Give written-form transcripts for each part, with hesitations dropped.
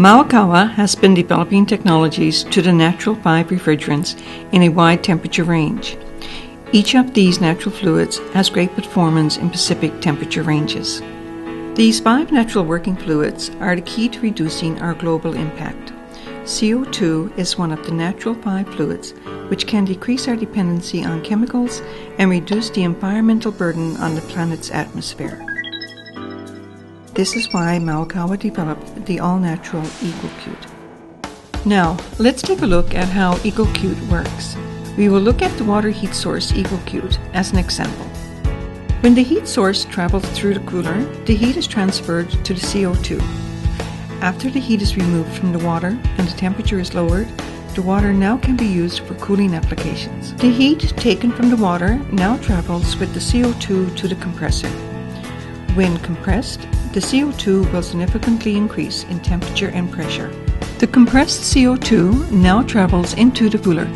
Maokawa has been developing technologies to the natural 5 refrigerants in a wide temperature range. Each of these natural fluids has great performance in specific temperature ranges. These 5 natural working fluids are the key to reducing our global impact. CO2 is one of the natural 5 fluids which can decrease our dependency on chemicals and reduce the environmental burden on the planet's atmosphere. This is why Maokawa developed the all-natural EcoCute. Now, let's take a look at how EcoCute works. We will look at the water heat source EcoCute as an example. When the heat source travels through the cooler, the heat is transferred to the CO2. After the heat is removed from the water and the temperature is lowered, the water now can be used for cooling applications. The heat taken from the water now travels with the CO2 to the compressor. When compressed, the CO2 will significantly increase in temperature and pressure. The compressed CO2 now travels into the cooler,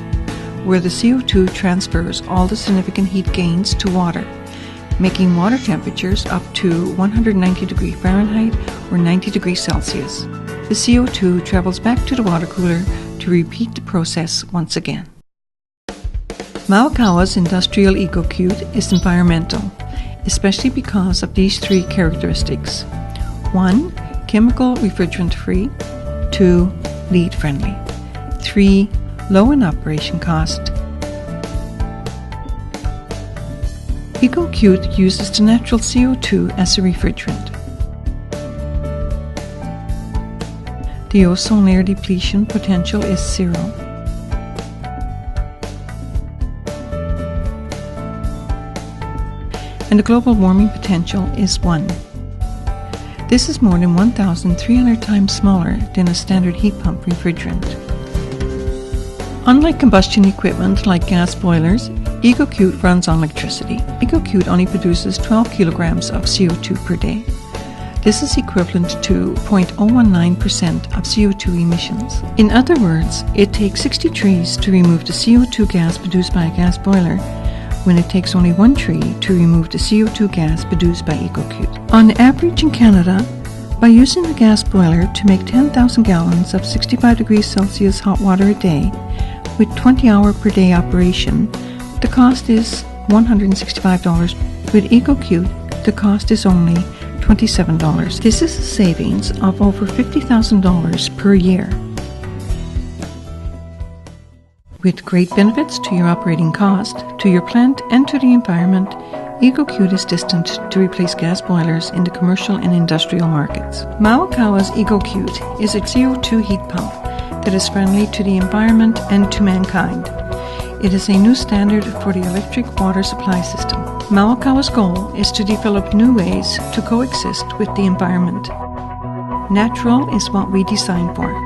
where the CO2 transfers all the significant heat gains to water, making water temperatures up to 190 degrees Fahrenheit or 90 degrees Celsius. The CO2 travels back to the water cooler to repeat the process once again. Maokawa's industrial EcoCute is environmental, especially because of these 3 characteristics. 1. Chemical refrigerant free. 2. LEED friendly. 3. Low in operation cost. EcoCute uses the natural CO2 as a refrigerant. The ozone layer depletion potential is 0. And the global warming potential is 1. This is more than 1,300 times smaller than a standard heat pump refrigerant. Unlike combustion equipment like gas boilers, EcoCute runs on electricity. EcoCute only produces 12 kilograms of CO2 per day. This is equivalent to 0.019% of CO2 emissions. In other words, it takes 60 trees to remove the CO2 gas produced by a gas boiler, when it takes only 1 tree to remove the CO2 gas produced by EcoCute. On average in Canada, by using the gas boiler to make 10,000 gallons of 65 degrees Celsius hot water a day, with 20-hour per day operation, the cost is $165. With EcoCute, the cost is only $27. This is a savings of over $50,000 per year. With great benefits to your operating cost, to your plant, and to the environment, EcoCute is destined to replace gas boilers in the commercial and industrial markets. Maokawa's EcoCute is a CO2 heat pump that is friendly to the environment and to mankind. It is a new standard for the electric water supply system. Maokawa's goal is to develop new ways to coexist with the environment. Natural is what we design for.